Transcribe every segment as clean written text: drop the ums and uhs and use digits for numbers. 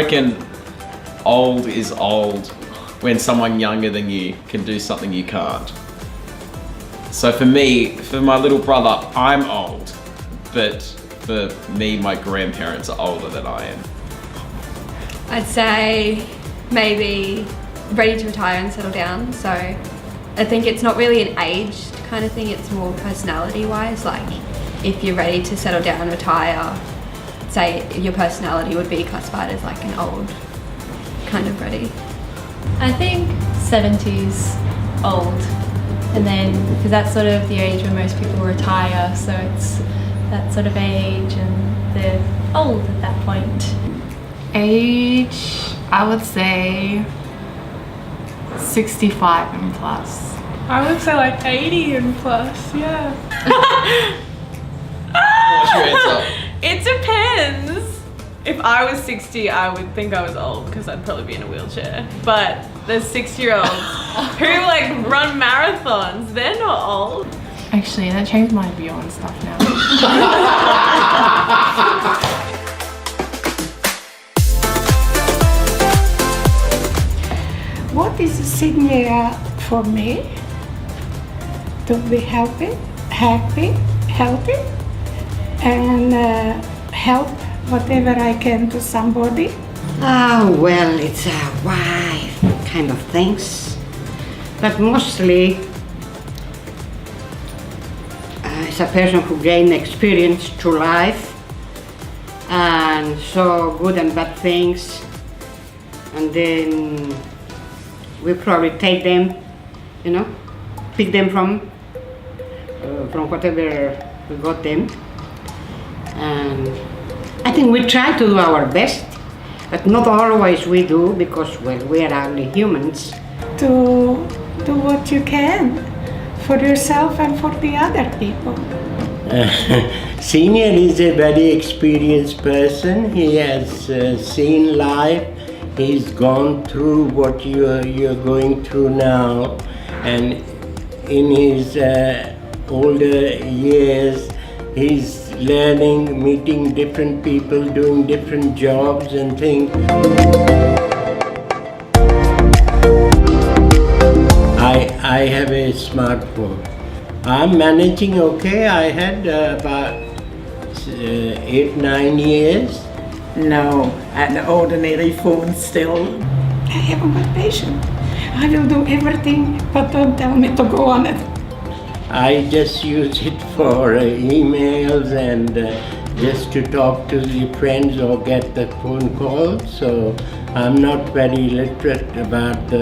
reckon old is old when someone younger than you can do something you can't. So for me, for my little brother, I'm old, but for me, my grandparents are older than I am. I'd say maybe ready to retire and settle down. So I think it's not really an aged kind of thing, it's more personality wise. Like if you're ready to settle down and retire, say your personality would be classified as like an old kind of ready. I think 70s old, and then because that's sort of the age when most people retire, so it's that sort of age and they're old at that point. Age, I would say 65 and plus. I would say like 80 and plus, yeah. What's your answer? It depends. If I was 60, I would think I was old because I'd probably be in a wheelchair. But there's 60-year-olds who like run marathons. They're not old. Actually, that changed my view on stuff now. What is a senior for me? To be happy, healthy, and help whatever I can to somebody. Well, it's a wide kind of things, but mostly it's a person who gained experience through life and saw good and bad things, and then we probably take them, pick them from whatever we got them, and I think we try to do our best, but not always we do because, well, we are only humans. To do what you can for yourself and for the other people. Senior is a very experienced person. He has seen life. He's gone through what you're going through now, and in his older years, he's learning, meeting different people, doing different jobs and things. I have a smartphone. I'm managing okay. I had about 8-9 years. No, an ordinary phone still. I haven't got patience. I will do everything, but don't tell me to go on it. I just use it for emails and just to talk to the friends or get the phone calls. So I'm not very literate about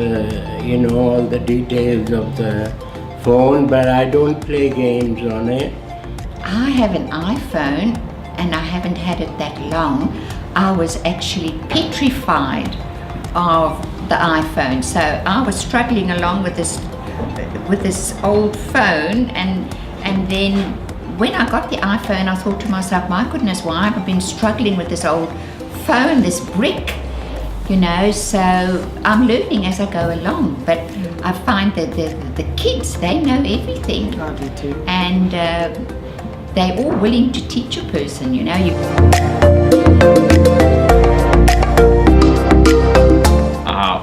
all the details of the phone, but I don't play games on it. I have an iPhone and I haven't had it that long. I was actually petrified of the iPhone, so I was struggling along with this old phone, and then when I got the iPhone, I thought to myself, my goodness, why have I been struggling with this old phone, this brick, so I'm learning as I go along, but I find that the kids, they know everything. I do too. And they're all willing to teach a person,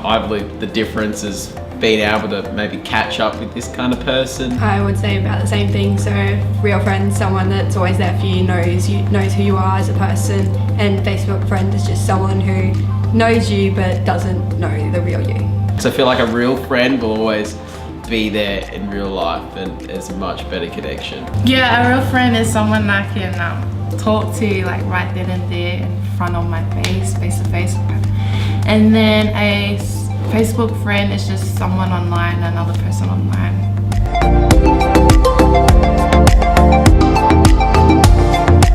I believe the difference is being able to maybe catch up with this kind of person. I would say about the same thing. So real friend, someone that's always there for you, knows who you are as a person, and Facebook friend is just someone who knows you but doesn't know the real you. So I feel like a real friend will always be there in real life, and there's a much better connection. Yeah, a real friend is someone I can talk to like right then and there in front of my face to face. And then a Facebook friend is just someone online, another person online.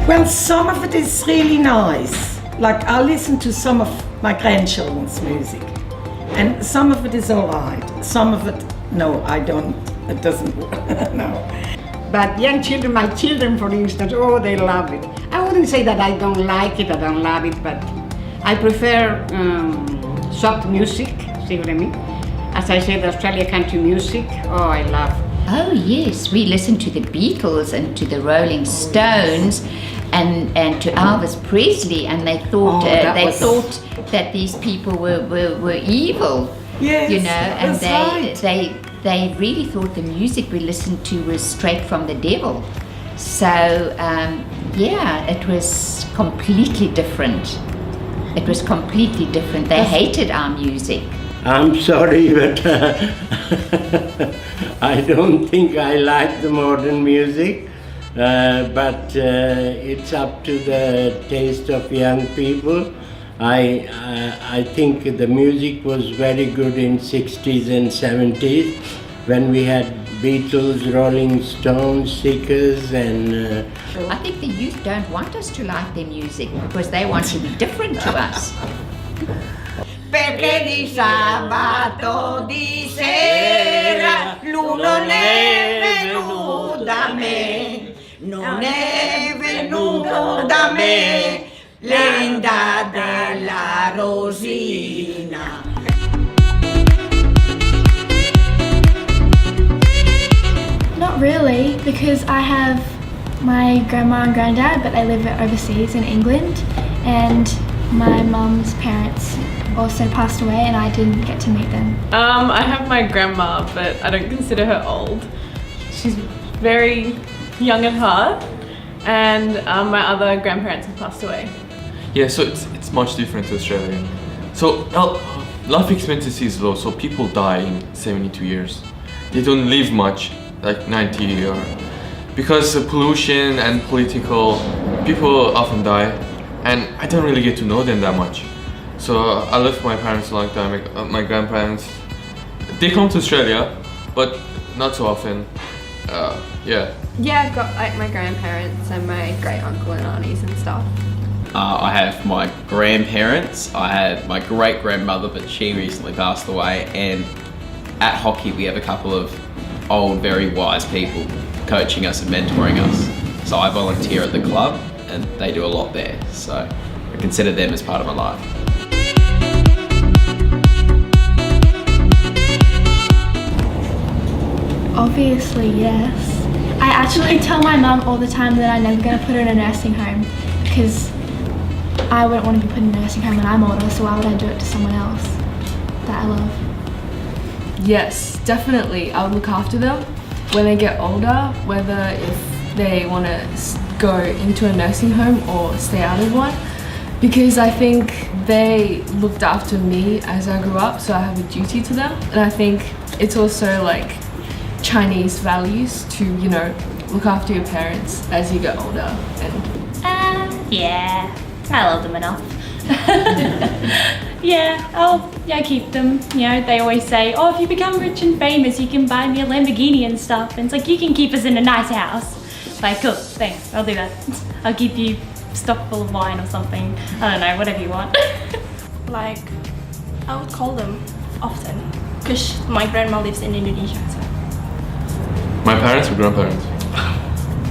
Well, some of it is really nice. Like I listen to some of my grandchildren's music, and some of it is alright. Some of it, no, I don't. It doesn't work. No. But young children, my children for instance, they love it. I wouldn't say that I don't like it, I don't love it, but I prefer soft music, see what I mean? As I said, Australia country music, I love. Oh yes, we listened to the Beatles and to the Rolling Stones and to Elvis Presley, and they thought that these people were evil. Yes, you know, and that's right. they really thought the music we listened to was straight from the devil. So yeah, it was completely different. It was completely different. They hated our music. I'm sorry, but I don't think I like the modern music. But it's up to the taste of young people. I think the music was very good in 60s and 70s when we had Beatles, Rolling Stones, Seekers, and I think the youth don't want us to like their music because they want to be different to us. Perché di sabato di sera lui non è venuto da me, non è venuto da me, Linda della Rosina. Not really, because I have my grandma and granddad, but they live overseas in England, and my mum's parents also passed away and I didn't get to meet them. I have my grandma, but I don't consider her old. She's very young at heart, and my other grandparents have passed away. Yeah, so it's much different to Australia. So life expectancy is low, so people die in 72 years. They don't live much, like 90 or because of pollution and political, people often die, and I don't really get to know them that much. So I left my parents a long time. My grandparents, they come to Australia, but not so often. Yeah. Yeah, I've got like my grandparents and my great uncle and aunties and stuff. I have my grandparents. I had my great grandmother, but she recently passed away. And at hockey, we have a couple of old, very wise people coaching us and mentoring us. So I volunteer at the club, and they do a lot there. So I consider them as part of my life. Obviously, yes. I actually tell my mum all the time that I'm never going to put her in a nursing home because I wouldn't want to be put in a nursing home when I'm older, so why would I do it to someone else that I love? Yes, definitely. I would look after them when they get older, whether if they want to go into a nursing home or stay out of one, because I think they looked after me as I grew up, so I have a duty to them. And I think it's also like Chinese values to, you know, look after your parents as you get older. And yeah, I love them enough. Yeah, I'll keep them. You know, they always say, oh, if you become rich and famous, you can buy me a Lamborghini and stuff. And it's like, you can keep us in a nice house. Like, cool, thanks, I'll do that. I'll keep you stocked full of wine or something. I don't know, whatever you want. Like, I would call them often because my grandma lives in Indonesia. So. My parents or grandparents?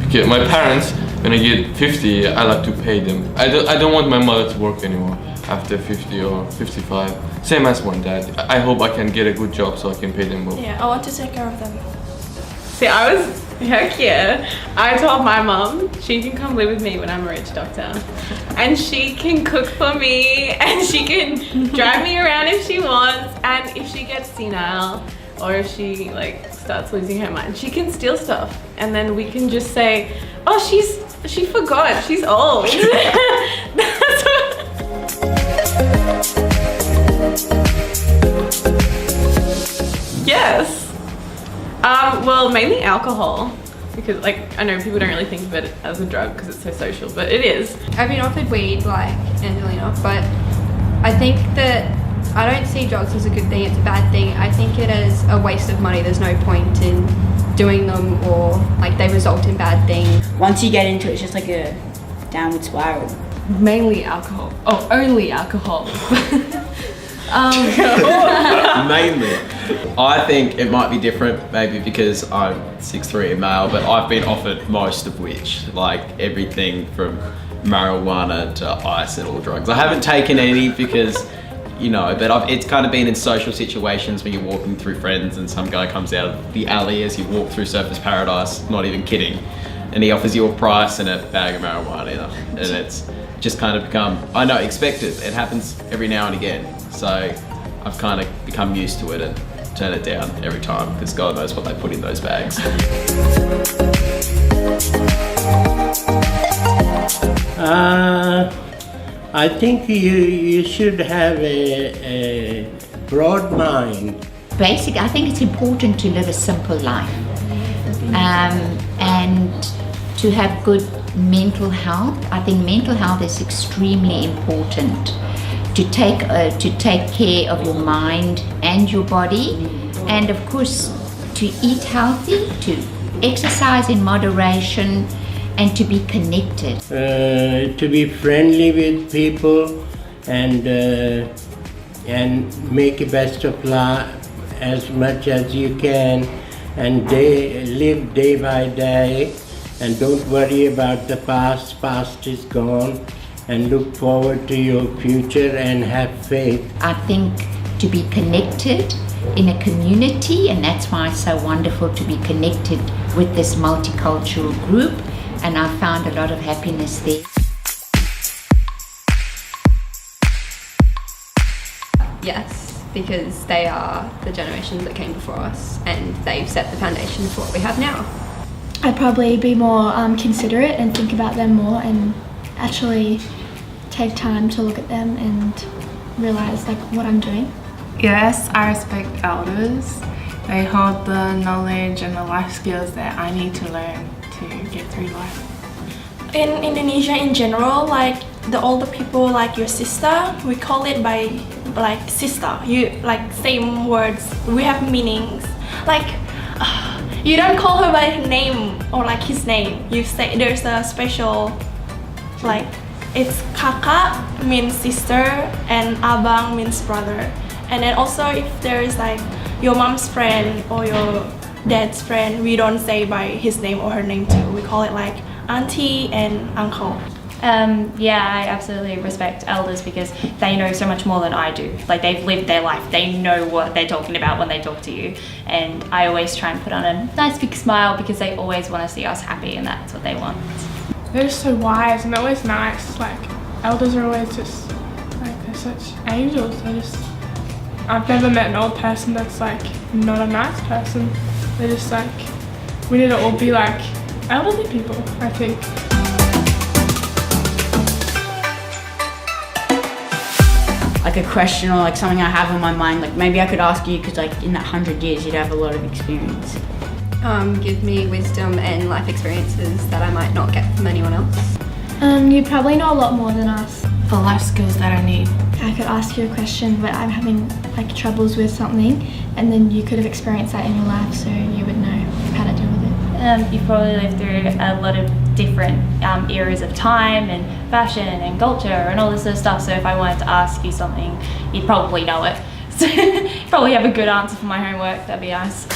Okay, my parents, when I get 50, I like to pay them. I don't want my mother to work anymore after 50 or 55. Same as my dad. I hope I can get a good job so I can pay them both. Yeah, I want to take care of them. See, heck yeah. I told my mom she can come live with me when I'm a rich doctor. And she can cook for me, and she can drive me around if she wants, and if she gets senile, or if she like starts losing her mind, she can steal stuff. And then we can just say, oh, she forgot, she's old. That's what... Yes. Well, mainly alcohol, because like I know people don't really think of it as a drug because it's so social, but it is. I've been offered weed like Angelina, but I think that I don't see drugs as a good thing, it's a bad thing. I think it is a waste of money. There's no point in doing them, or like they result in bad things. Once you get into it, it's just like a downward spiral. Mainly alcohol. Oh, only alcohol. Mainly. I think it might be different, maybe because I'm 6'3" and male, but I've been offered most of which, like everything from marijuana to ice and all drugs. I haven't taken any because you know, but it's kind of been in social situations when you're walking through friends and some guy comes out of the alley as you walk through Surfers Paradise, not even kidding, and he offers you a price and a bag of marijuana, and it's just kind of become, I know, expected. It happens every now and again, so I've kind of become used to it and turn it down every time because God knows what they put in those bags. I think you should have a broad mind. Basically, I think it's important to live a simple life and to have good mental health. I think mental health is extremely important. To take care of your mind and your body, and of course to eat healthy, to exercise in moderation, and to be connected. To be friendly with people and make the best of life as much as you can, and live day by day, and don't worry about the past. Past is gone, and look forward to your future and have faith. I think to be connected in a community, and that's why it's so wonderful to be connected with this multicultural group, and I found a lot of happiness there. Yes, because they are the generations that came before us and they've set the foundation for what we have now. I'd probably be more considerate and think about them more and actually take time to look at them and realise like what I'm doing. Yes, I respect elders. They hold the knowledge and the life skills that I need to learn to get through life. In Indonesia in general, like the older people, like your sister, we call it by like sister. You like same words. We have meanings. Like you don't call her by her name or like his name. You say there's a special like it's kakak means sister and abang means brother. And then also if there is like your mom's friend or your dad's friend, we don't say by his name or her name too. We call it like auntie and uncle. Yeah, I absolutely respect elders because they know so much more than I do. Like they've lived their life, they know what they're talking about when they talk to you, and I always try and put on a nice big smile because they always want to see us happy and that's what they want. They're just so wise and they're always nice. Like elders are always just like they're such angels. I've never met an old person that's like not a nice person. They're just like, we need to all be like elderly people, I think. Like a question or like something I have on my mind, like maybe I could ask you because like in that 100 years you'd have a lot of experience. Give me wisdom and life experiences that I might not get from anyone else. You probably know a lot more than us. The life skills that I need. I could ask you a question, but I'm having like troubles with something, and then you could have experienced that in your life, so you would know how to deal with it. You've probably lived through a lot of different eras of time and fashion and culture and all this sort of stuff, so if I wanted to ask you something, you'd probably know it. So you'd probably have a good answer for my homework, that'd be nice.